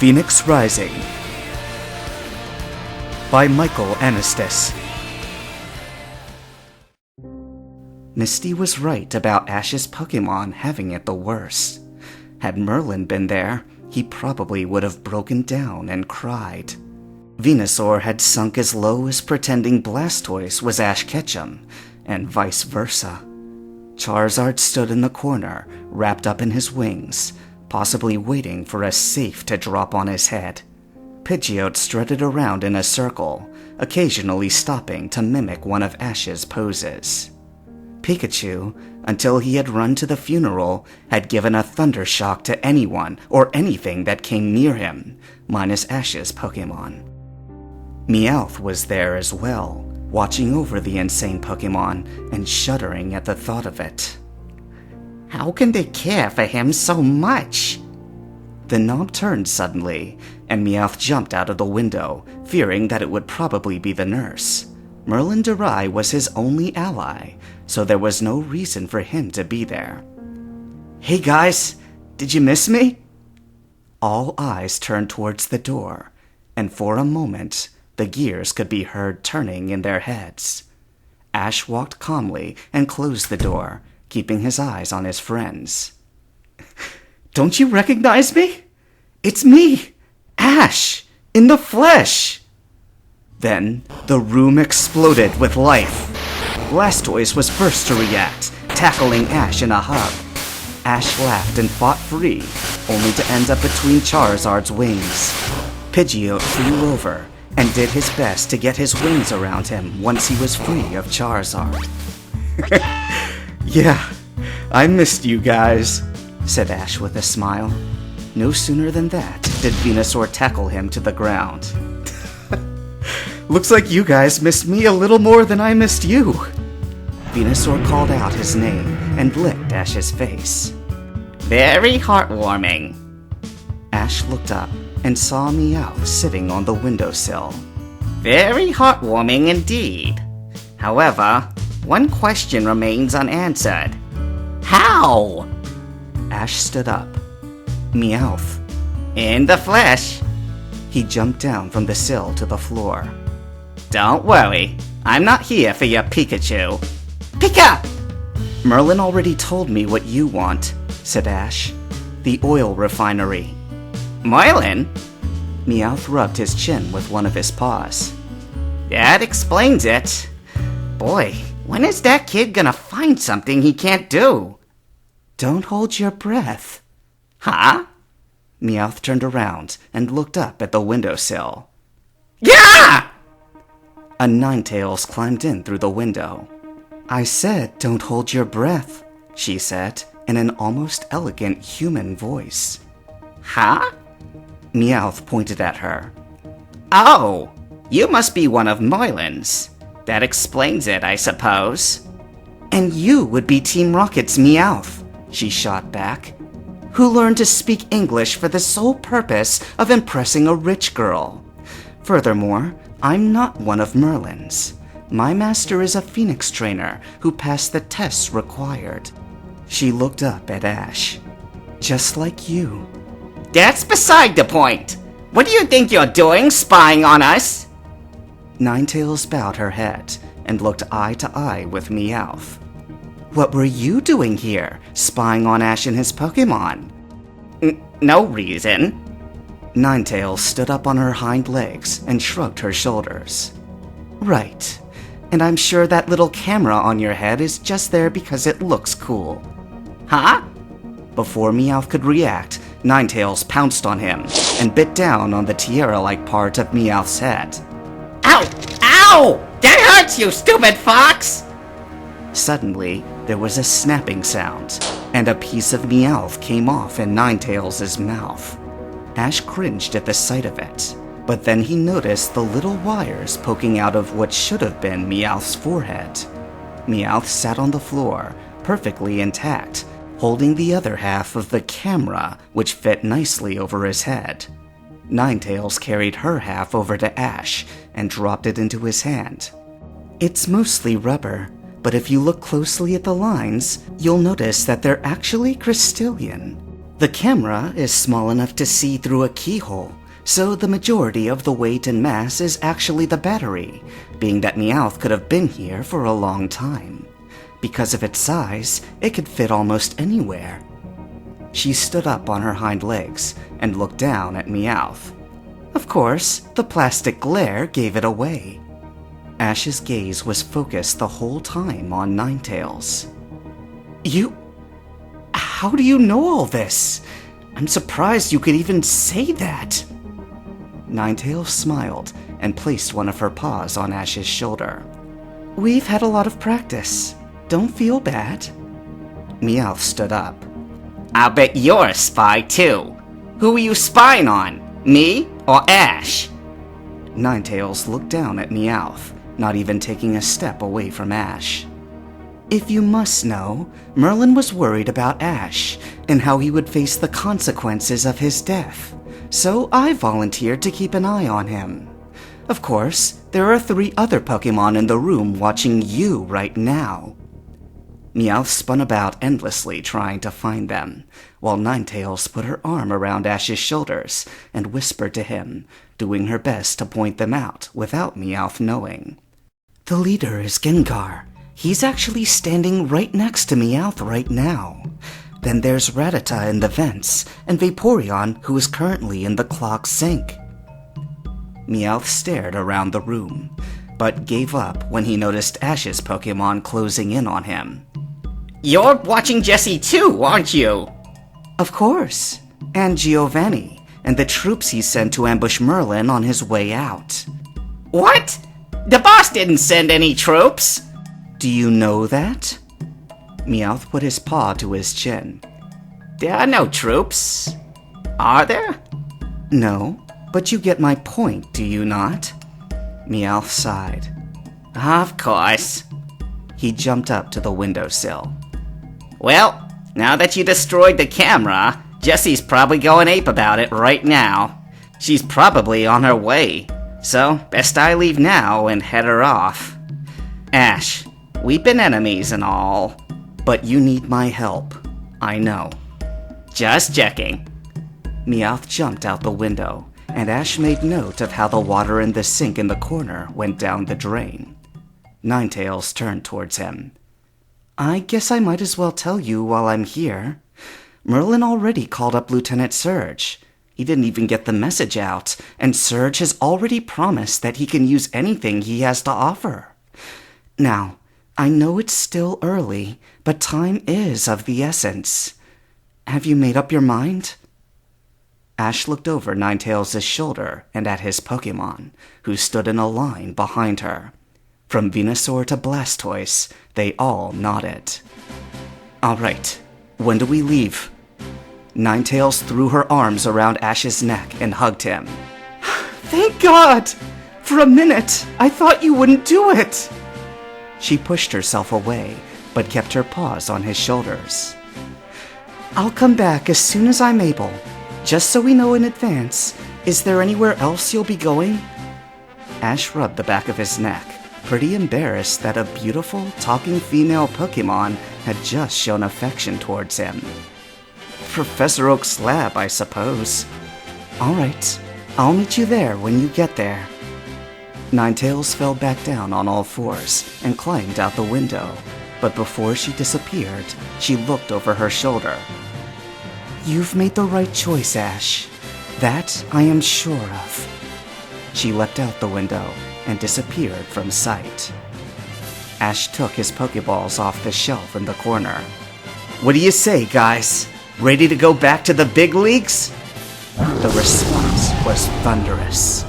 Phoenix Rising by Michael Anastas. Misty was right about Ash's Pokemon having it the worst. Had Merlin been there, he probably would have broken down and cried. Venusaur had sunk as low as pretending Blastoise was Ash Ketchum, and vice versa. Charizard stood in the corner, wrapped up in his wings, possibly waiting for a safe to drop on his head. Pidgeot strutted around in a circle, occasionally stopping to mimic one of Ash's poses. Pikachu, until he had run to the funeral, had given a thunder shock to anyone or anything that came near him, minus Ash's Pokemon. Meowth was there as well, watching over the insane Pokemon and shuddering at the thought of it. How can they care for him so much? The knob turned suddenly, and Meowth jumped out of the window, fearing that it would probably be the nurse. Merlin Durai was his only ally, so there was no reason for him to be there. "Hey guys, did you miss me?" All eyes turned towards the door, and for a moment, the gears could be heard turning in their heads. Ash walked calmly and closed the door, keeping his eyes on his friends. "Don't you recognize me? It's me, Ash, in the flesh!" Then, the room exploded with life. Blastoise was first to react, tackling Ash in a hug. Ash laughed and fought free, only to end up between Charizard's wings. Pidgeot flew over and did his best to get his wings around him once he was free of Charizard. "Yeah, I missed you guys," said Ash with a smile. No sooner than that did Venusaur tackle him to the ground. "Looks like you guys missed me a little more than I missed you." Venusaur called out his name and licked Ash's face. Very heartwarming. Ash looked up and saw Meowth sitting on the windowsill. Very heartwarming indeed. However, one question remains unanswered. How? Ash stood up. Meowth. In the flesh. He jumped down from the sill to the floor. Don't worry, I'm not here for your Pikachu. Pika! Merlin already told me what you want, said Ash. The oil refinery. Merlin? Meowth rubbed his chin with one of his paws. That explains it. Boy, when is that kid gonna find something he can't do? Don't hold your breath. Huh? Meowth turned around and looked up at the windowsill. Yeah! A Ninetales climbed in through the window. I said, don't hold your breath, she said in an almost elegant human voice. Huh? Meowth pointed at her. Oh, you must be one of Merlin's. That explains it, I suppose. And you would be Team Rocket's Meowth, she shot back, who learned to speak English for the sole purpose of impressing a rich girl. Furthermore, I'm not one of Merlin's. My master is a Phoenix trainer who passed the tests required. She looked up at Ash. Just like you. That's beside the point. What do you think you're doing, spying on us? Ninetales bowed her head and looked eye to eye with Meowth. What were you doing here, spying on Ash and his Pokemon? No reason. Ninetales stood up on her hind legs and shrugged her shoulders. Right. And I'm sure that little camera on your head is just there because it looks cool. Huh? Before Meowth could react, Ninetales pounced on him and bit down on the tiara-like part of Meowth's head. Ow! Ow! That hurts, you stupid fox! Suddenly, there was a snapping sound, and a piece of Meowth came off in Ninetales' mouth. Ash cringed at the sight of it, but then he noticed the little wires poking out of what should have been Meowth's forehead. Meowth sat on the floor, perfectly intact, holding the other half of the camera, which fit nicely over his head. Ninetales carried her half over to Ash and dropped it into his hand. It's mostly rubber, but if you look closely at the lines, you'll notice that they're actually crystalline. The camera is small enough to see through a keyhole, so the majority of the weight and mass is actually the battery, being that Meowth could have been here for a long time. Because of its size, it could fit almost anywhere. She stood up on her hind legs and looked down at Meowth. Of course, the plastic glare gave it away. Ash's gaze was focused the whole time on Ninetales. How do you know all this? I'm surprised you could even say that. Ninetales smiled and placed one of her paws on Ash's shoulder. We've had a lot of practice. Don't feel bad. Meowth stood up. I'll bet you're a spy too. Who are you spying on? Me or Ash? Ninetales looked down at Meowth, not even taking a step away from Ash. If you must know, Merlin was worried about Ash and how he would face the consequences of his death, so I volunteered to keep an eye on him. Of course, there are 3 other Pokémon in the room watching you right now. Meowth spun about endlessly trying to find them, while Ninetales put her arm around Ash's shoulders and whispered to him, doing her best to point them out without Meowth knowing. The leader is Gengar. He's actually standing right next to Meowth right now. Then there's Rattata in the vents, and Vaporeon, who is currently in the clock sink. Meowth stared around the room, but gave up when he noticed Ash's Pokémon closing in on him. You're watching Jessie too, aren't you? Of course, and Giovanni, and the troops he sent to ambush Merlin on his way out. What? The boss didn't send any troops. Do you know that? Meowth put his paw to his chin. There are no troops. Are there? No, but you get my point, do you not? Meowth sighed. Of course. He jumped up to the windowsill. Well, now that you destroyed the camera, Jessie's probably going ape about it right now. She's probably on her way, so best I leave now and head her off. Ash, we've been enemies and all, but you need my help. I know. Just checking. Meowth jumped out the window, and Ash made note of how the water in the sink in the corner went down the drain. Ninetales turned towards him. I guess I might as well tell you while I'm here. Merlin already called up Lieutenant Surge. He didn't even get the message out, and Surge has already promised that he can use anything he has to offer. Now, I know it's still early, but time is of the essence. Have you made up your mind? Ash looked over Ninetales' shoulder and at his Pokémon, who stood in a line behind her. From Venusaur to Blastoise, they all nodded. All right, when do we leave? Ninetales threw her arms around Ash's neck and hugged him. Thank God! For a minute, I thought you wouldn't do it! She pushed herself away, but kept her paws on his shoulders. I'll come back as soon as I'm able. Just so we know in advance, is there anywhere else you'll be going? Ash rubbed the back of his neck, pretty embarrassed that a beautiful, talking female Pokémon had just shown affection towards him. Professor Oak's lab, I suppose. All right, I'll meet you there when you get there. Ninetales fell back down on all fours and climbed out the window, but before she disappeared, she looked over her shoulder. You've made the right choice, Ash. That I am sure of. She leapt out the window and disappeared from sight. Ash took his Pokeballs off the shelf in the corner. What do you say, guys? Ready to go back to the big leagues? The response was thunderous.